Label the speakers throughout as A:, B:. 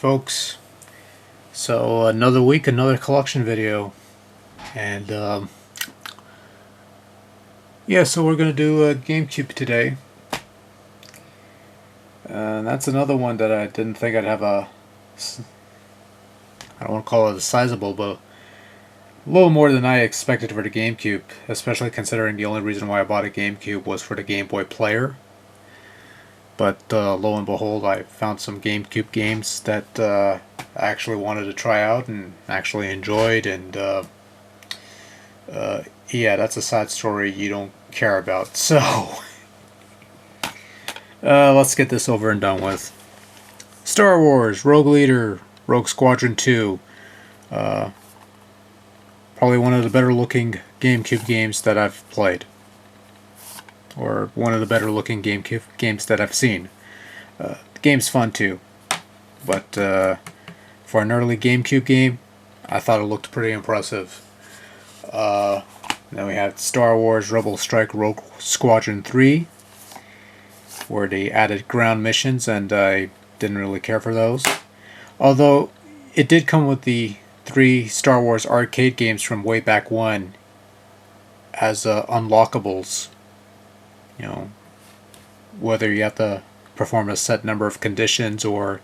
A: folks. So another week, another collection video, and yeah, so we're gonna do a GameCube today. And that's another one that I didn't think I'd have I don't want to call it a sizable, but a little more than I expected for the GameCube, especially considering the only reason why I bought a GameCube was for the Game Boy Player. But lo and behold, I found some GameCube games that I actually wanted to try out and actually enjoyed, and yeah, that's a side story you don't care about. So let's get this over and done with. Star Wars, Rogue Leader, Rogue Squadron 2. Probably one of the better looking GameCube games that I've played. Or one of the better looking GameCube games that I've seen. The game's fun too. But for an early GameCube game, I thought it looked pretty impressive. Then we have Star Wars Rebel Strike Rogue Squadron 3, where they added ground missions, and I didn't really care for those. Although it did come with the 3 Star Wars arcade games from way back when as unlockables. You know, whether you have to perform a set number of conditions or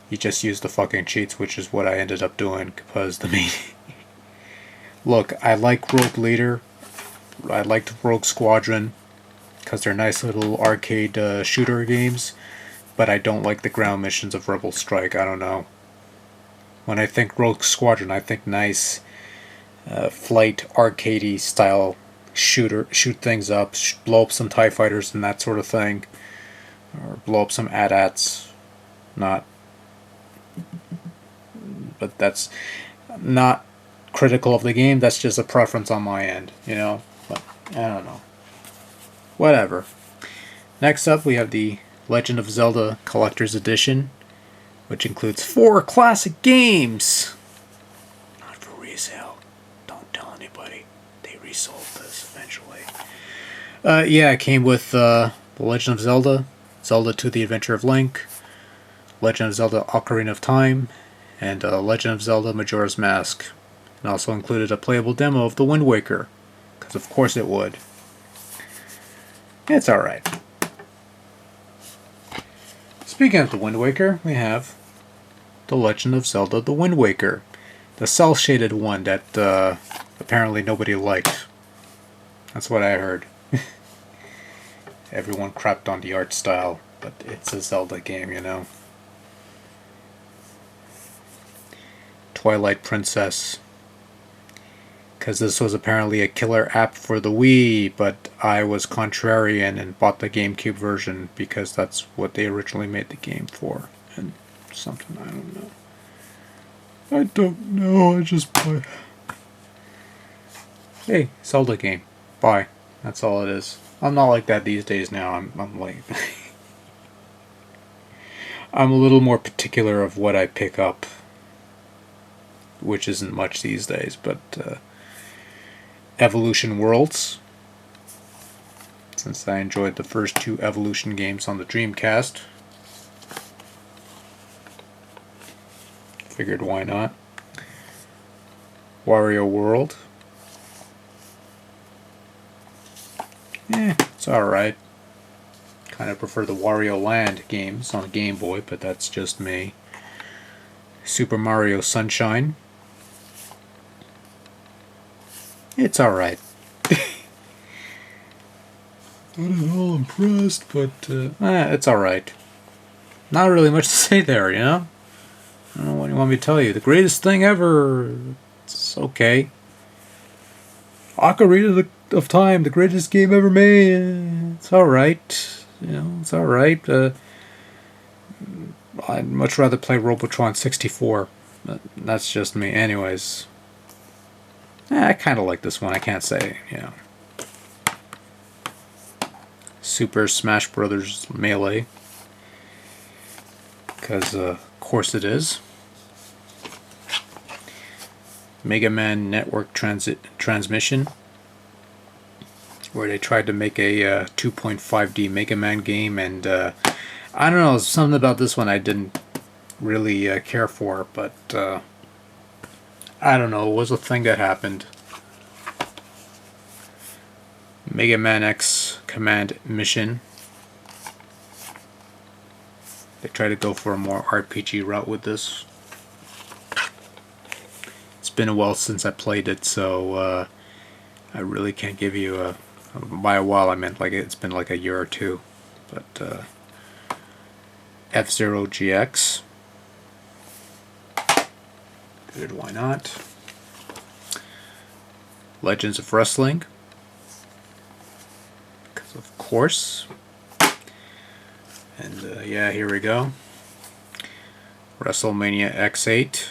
A: you just use the fucking cheats, which is what I ended up doing, because the main... Look, I like Rogue Leader, I liked Rogue Squadron, because they're nice little arcade shooter games, but I don't like the ground missions of Rebel Strike. I don't know. When I think Rogue Squadron, I think nice flight arcadey style shoot things up, blow up some TIE fighters and that sort of thing, or blow up some AT-ATs. Not, but that's not critical of the game. That's just a preference on my end, you know. But I don't know. Whatever. Next up, we have the Legend of Zelda Collector's Edition, which includes 4 classic games. Not for resale. Don't tell anybody. They resold this eventually. Yeah, it came with The Legend of Zelda, Zelda 2: The Adventure of Link, Legend of Zelda Ocarina of Time, and Legend of Zelda Majora's Mask. It also included a playable demo of The Wind Waker, because of course it would. It's alright. Speaking of The Wind Waker, we have The Legend of Zelda The Wind Waker, the cel-shaded one that apparently nobody liked. That's what I heard. Everyone crapped on the art style, but it's a Zelda game, you know. Twilight Princess. Because this was apparently a killer app for the Wii, but I was contrarian and bought the GameCube version because that's what they originally made the game for. And something, I don't know. I don't know, I just buy. Hey, Zelda game. Buy. That's all it is. I'm not like that these days now. I'm like... I'm a little more particular of what I pick up, which isn't much these days, but Evolution Worlds, since I enjoyed the first 2 Evolution games on the Dreamcast, figured why not. Wario World, it's alright. Kind of prefer the Wario Land games on Game Boy, but that's just me. Super Mario Sunshine. It's alright. Not at all impressed, but it's alright. Not really much to say there, you know? I don't know what you want me to tell you. The greatest thing ever. It's okay. Ocarina of Time, the greatest game ever made. It's alright. You know, it's alright. I'd much rather play Robotron 64. But that's just me. Anyways. I kind of like this one. I can't say, you know. Super Smash Brothers Melee. Because, of course it is. Mega Man Network Transmission, where they tried to make a 2.5D Mega Man game, and I don't know, something about this one I didn't really care for, but I don't know, it was a thing that happened. Mega Man X Command Mission. They try to go for a more RPG route with this. It's been a while since I played it, so I really can't give you a... By a while I meant like it's been like a year or two. But F-Zero GX. Good, why not? Legends of Wrestling. Because of course. And yeah, here we go. WrestleMania X8.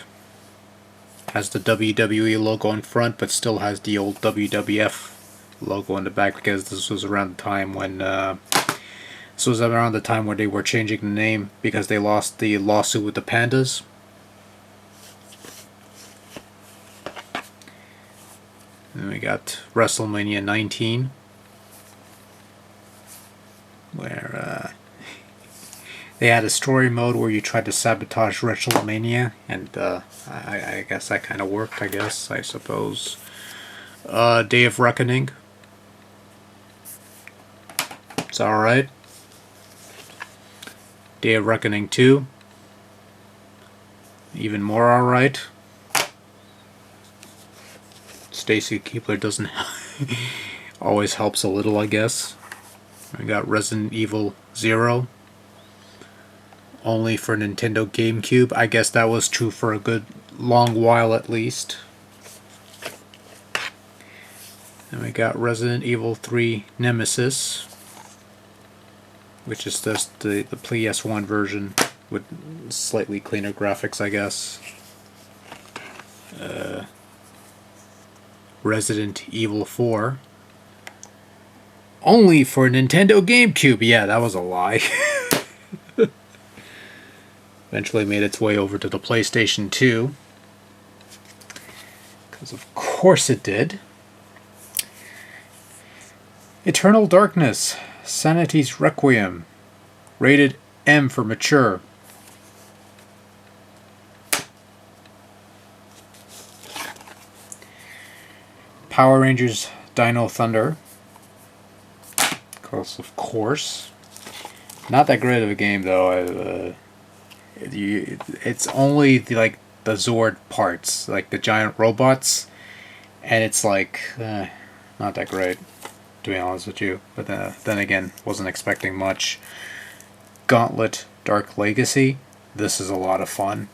A: Has the WWE logo in front, but still has the old WWF logo in the back, because this was around the time when they were changing the name because they lost the lawsuit with the Pandas. And we got WrestleMania 19, where they had a story mode where you tried to sabotage WrestleMania, and I guess that kind of worked, I suppose. Day of Reckoning. It's alright. Day of Reckoning 2. Even more alright. Stacy Keibler doesn't always helps a little, I guess. We got Resident Evil 0. Only for Nintendo Gamecube. I guess that was true for a good long while at least. And we got Resident Evil 3 Nemesis, which is just the PS1 version with slightly cleaner graphics, I guess. Resident Evil 4. Only for Nintendo GameCube. Yeah, that was a lie. Eventually made its way over to the PlayStation 2. Because of course it did. Eternal Darkness. Sanity's Requiem. Rated M for mature. Power Rangers Dino Thunder. Of course. Not that great of a game though. It's only the Zord parts, like the giant robots, and it's like not that great, to be honest with you. But then again, wasn't expecting much. Gauntlet Dark Legacy. This is a lot of fun.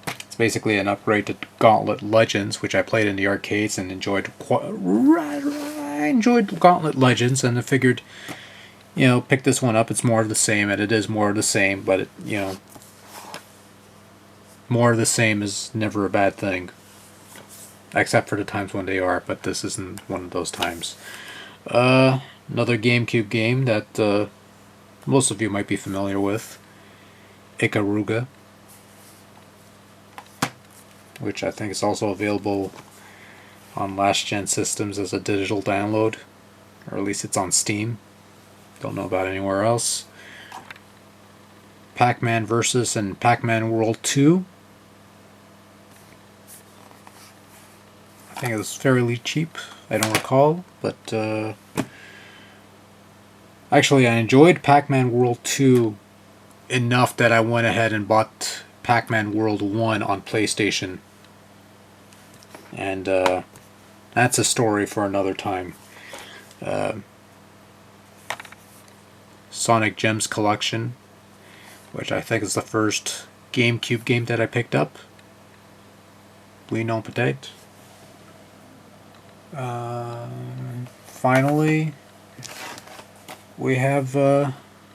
A: It's basically an upgrade to Gauntlet Legends, which I played in the arcades and enjoyed. I enjoyed Gauntlet Legends, and I figured, pick this one up. It's more of the same, and it is more of the same, but more of the same is never a bad thing. Except for the times when they are, but this isn't one of those times. Another GameCube game that most of you might be familiar with. Ikaruga. Which I think is also available on last-gen systems as a digital download. Or at least it's on Steam. Don't know about anywhere else. Pac-Man Versus and Pac-Man World 2. I think it was fairly cheap. I don't recall, but actually I enjoyed Pac-Man World 2 enough that I went ahead and bought Pac-Man World 1 on PlayStation. And that's a story for another time. Sonic Gems Collection, which I think is the first GameCube game that I picked up. Oui, non, peut-être. Finally, we have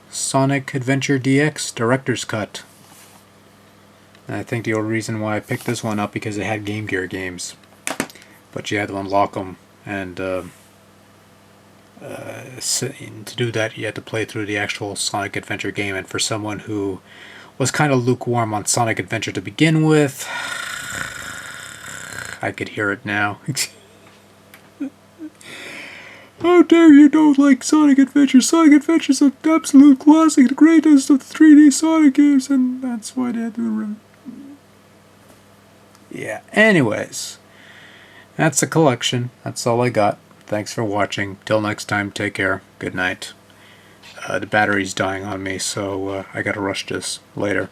A: Sonic Adventure DX Director's Cut. And I think the only reason why I picked this one up because it had Game Gear games. But you had to unlock them, and to do that you had to play through the actual Sonic Adventure game, and for someone who was kind of lukewarm on Sonic Adventure to begin with, I could hear it now. How dare you don't like Sonic Adventure? Sonic Adventure is an absolute classic, the greatest of the 3D Sonic games, and that's why they had to... Yeah, anyways. That's the collection. That's all I got. Thanks for watching. Till next time, take care. Good night. The battery's dying on me, so I gotta rush this later.